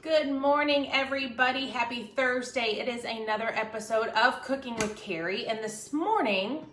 Good morning, everybody. Happy Thursday. It is another episode of Cooking with Carrie. And this morning,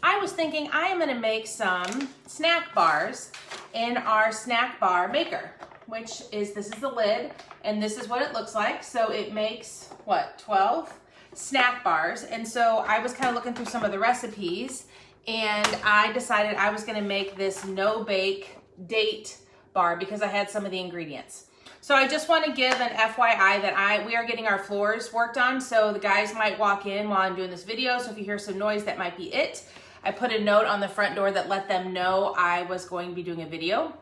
I was thinking I am going to make some snack bars in our snack bar maker, which is, this is the lid, and this is what it looks like. So it makes, 12 snack bars. And so I was kind of looking through some of the recipes, and I decided I was going to make this no-bake date bar because I had some of the ingredients. So I just want to give an FYI that we are getting our floors worked on, so the guys might walk in while I'm doing this video, so if you hear some noise, that might be it. I put a note on the front door that let them know I was going to be doing a video,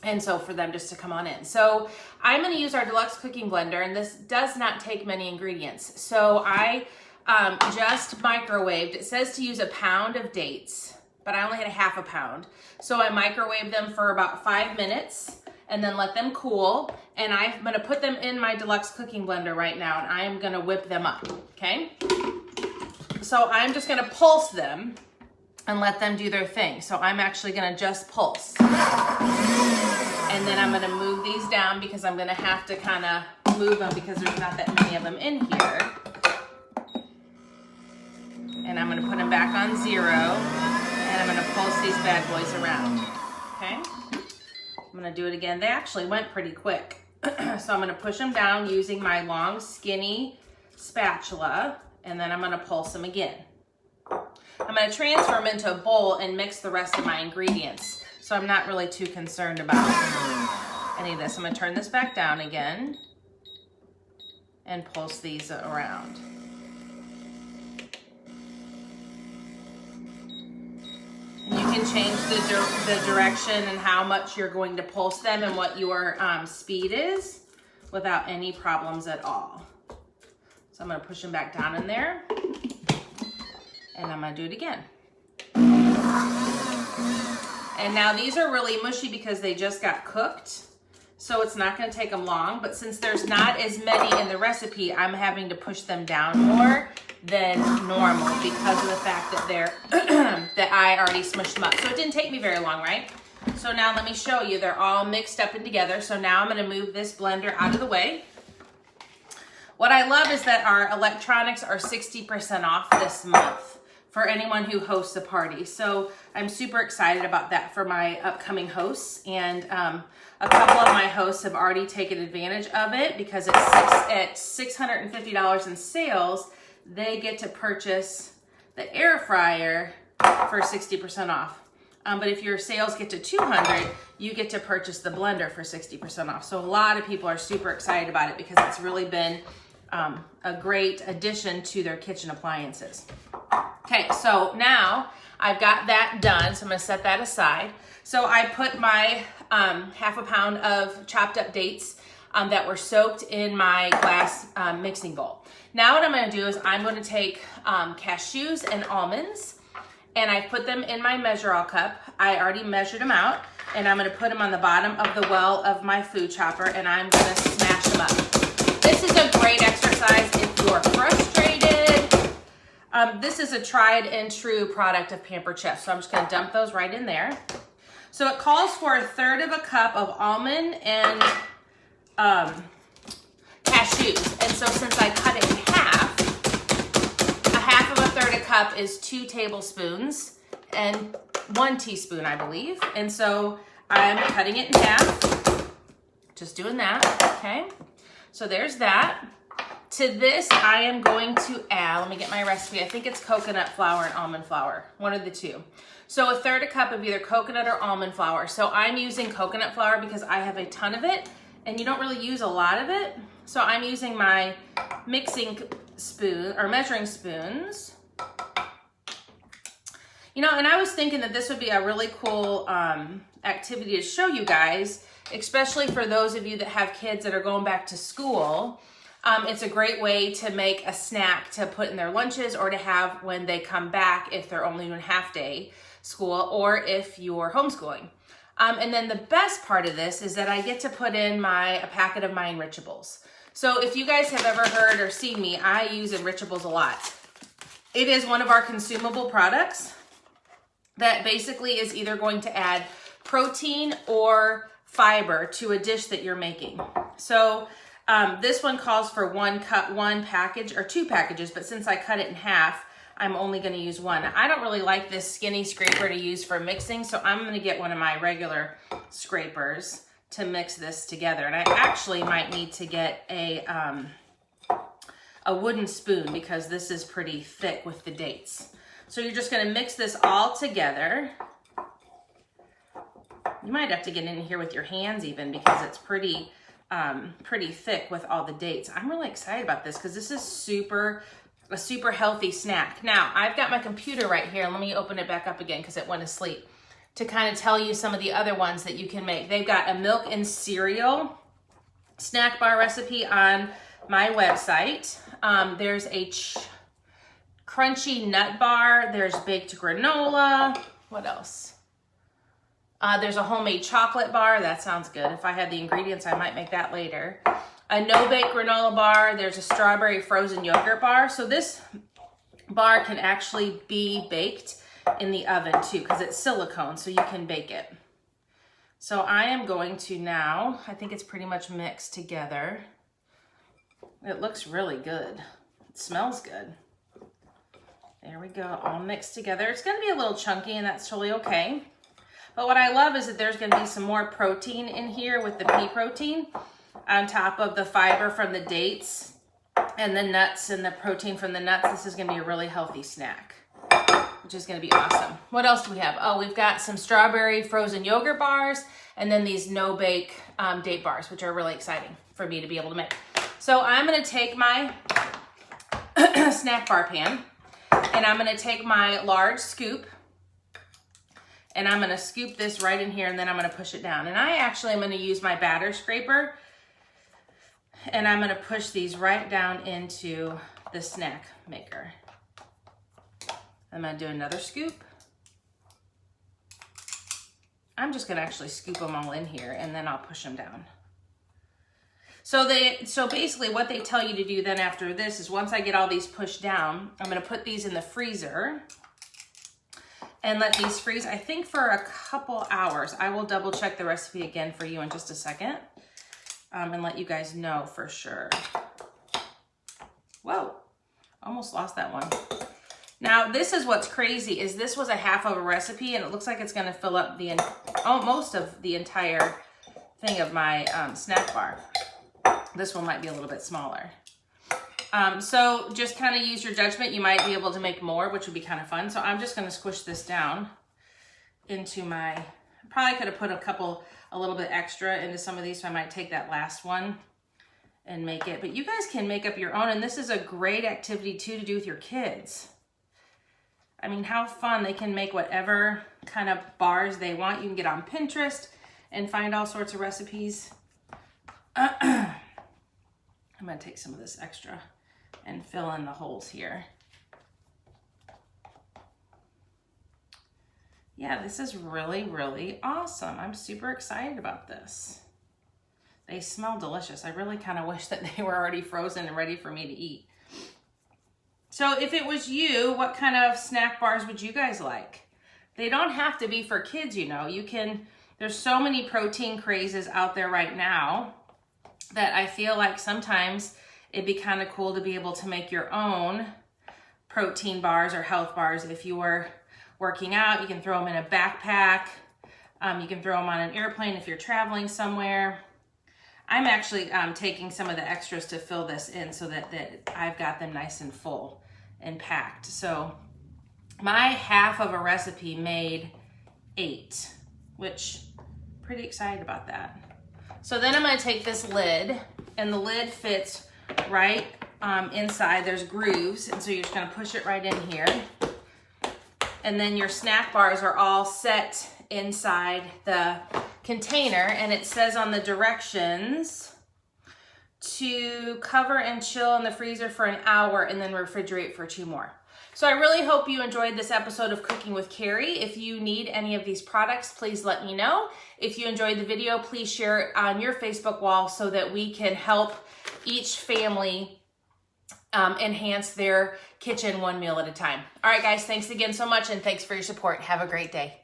and so for them just to come on in. So I'm going to use our deluxe cooking blender, and this does not take many ingredients. So I just microwaved. It says to use a pound of dates, but I only had a half a pound. So I microwaved them for about 5 minutes, and then let them cool. And I'm gonna put them in my deluxe cooking blender right now, and I'm gonna whip them up, okay? So I'm just gonna pulse them and let them do their thing. So I'm actually gonna just pulse. And then I'm gonna move these down because I'm gonna have to kinda move them because there's not that many of them in here. And I'm gonna put them back on 0, and I'm gonna pulse these bad boys around, okay? I'm gonna do it again. They actually went pretty quick. So I'm gonna push them down using my long, skinny spatula, and then I'm gonna pulse them again. I'm gonna transfer them into a bowl and mix the rest of my ingredients. So I'm not really too concerned about any of this. I'm gonna turn this back down again and pulse these around. You can change the direction and how much you're going to pulse them and what your speed is without any problems at all. So I'm going to push them back down in there, and I'm going to do it again. And now these are really mushy because they just got cooked, so it's not going to take them long, but since there's not as many in the recipe, I'm having to push them down more than normal because of the fact that they're that I already smushed them up. So it didn't take me very long, right? So now let me show you. They're all mixed up and together. So now I'm going to move this blender out of the way. What I love is that our electronics are 60% off this month for anyone who hosts a party. So I'm super excited about that for my upcoming hosts. And a couple of my hosts have already taken advantage of it because it's at $650 in sales. They get to purchase the air fryer for 60% off. But if your sales get to $200, you get to purchase the blender for 60% off. So a lot of people are super excited about it because it's really been a great addition to their kitchen appliances. Okay, so now I've got that done, so I'm gonna set that aside. So I put my half a pound of chopped up dates that were soaked in my glass mixing bowl. Now what I'm going to do is I'm going to take cashews and almonds, and I put them in my measure-all cup. I already measured them out, and I'm going to put them on the bottom of the well of my food chopper, and I'm going to smash them up. This is a great exercise if you're frustrated. This is a tried and true product of Pampered Chef, so I'm just going to dump those right in there. So it calls for 1/3 cup of almond and cashews, and so since I cut it in half, a half of 1/3 cup is 2 tablespoons and 1 teaspoon, I believe. And so I'm cutting it in half, just doing that, okay? So there's that. To this, I am going to add, let me get my recipe. I think it's coconut flour and almond flour, one of the two. So 1/3 cup of either coconut or almond flour. So I'm using coconut flour because I have a ton of it, and you don't really use a lot of it. So I'm using my mixing spoon or measuring spoons. You know, and I was thinking that this would be a really cool activity to show you guys, especially for those of you that have kids that are going back to school. It's a great way to make a snack to put in their lunches or to have when they come back if they're only doing half-day school or if you're homeschooling. And then the best part of this is that I get to put in a packet of my Enrichables. So if you guys have ever heard or seen me, I use Enrichables a lot. It is one of our consumable products that basically is either going to add protein or fiber to a dish that you're making. So This one calls for one package or 2 packages, but since I cut it in half, I'm only going to use 1. I don't really like this skinny scraper to use for mixing, so I'm going to get one of my regular scrapers to mix this together. And I actually might need to get a wooden spoon because this is pretty thick with the dates. So you're just going to mix this all together. You might have to get in here with your hands even because it's pretty thick with all the dates. I'm really excited about this because this is a super healthy snack. Now, I've got my computer right here. Let me open it back up again because it went asleep to kind of tell you some of the other ones that you can make. They've got a milk and cereal snack bar recipe on my website. There's a crunchy nut bar. There's baked granola. What else? There's a homemade chocolate bar. That sounds good. If I had the ingredients, I might make that later. A no-bake granola bar. There's a strawberry frozen yogurt bar. So this bar can actually be baked in the oven too because it's silicone, so you can bake it. So I am going to now, I think it's pretty much mixed together. It looks really good. It smells good. There we go, all mixed together. It's gonna be a little chunky and that's totally okay. But what I love is that there's gonna be some more protein in here with the pea protein on top of the fiber from the dates and the nuts and the protein from the nuts. This is gonna be a really healthy snack, which is gonna be awesome. What else do we have? Oh, we've got some strawberry frozen yogurt bars and then these no-bake date bars, which are really exciting for me to be able to make. So I'm gonna take my snack bar pan and I'm gonna take my large scoop and I'm gonna scoop this right in here and then I'm gonna push it down. And I actually am gonna use my batter scraper and I'm gonna push these right down into the snack maker. I'm gonna do another scoop. I'm just gonna actually scoop them all in here and then I'll push them down. So basically what they tell you to do then after this is once I get all these pushed down, I'm gonna put these in the freezer and let these freeze, I think for a couple hours. I will double check the recipe again for you in just a second and let you guys know for sure. Whoa, almost lost that one. Now this is what's crazy is this was a half of a recipe and it looks like it's gonna fill up most of the entire thing of my snack bar. This one might be a little bit smaller. So just kind of use your judgment. You might be able to make more, which would be kind of fun. So I'm just going to squish this down into my, probably could have put a little bit extra into some of these. So I might take that last one and make it, but you guys can make up your own. And this is a great activity too to do with your kids. I mean, how fun. They can make whatever kind of bars they want. You can get on Pinterest and find all sorts of recipes. I'm going to take some of this extra and fill in the holes here. Yeah, this is really, really awesome. I'm super excited about this. They smell delicious. I really kind of wish that they were already frozen and ready for me to eat. So if it was you, what kind of snack bars would you guys like? They don't have to be for kids, you know. There's so many protein crazes out there right now that I feel like sometimes it'd be kind of cool to be able to make your own protein bars or health bars. If you were working out, you can throw them in a backpack. You can throw them on an airplane if you're traveling somewhere. I'm actually taking some of the extras to fill this in so that I've got them nice and full and packed. So my half of a recipe made 8, which pretty excited about that. So then I'm gonna take this lid and the lid fits right inside. There's grooves, and so you're just gonna push it right in here. And then your snack bars are all set inside the container, and it says on the directions to cover and chill in the freezer for an hour and then refrigerate for 2 more. So I really hope you enjoyed this episode of Cooking with Carrie. If you need any of these products, please let me know. If you enjoyed the video, please share it on your Facebook wall so that we can help each family enhance their kitchen one meal at a time. All right, guys, thanks again so much, and thanks for your support. Have a great day.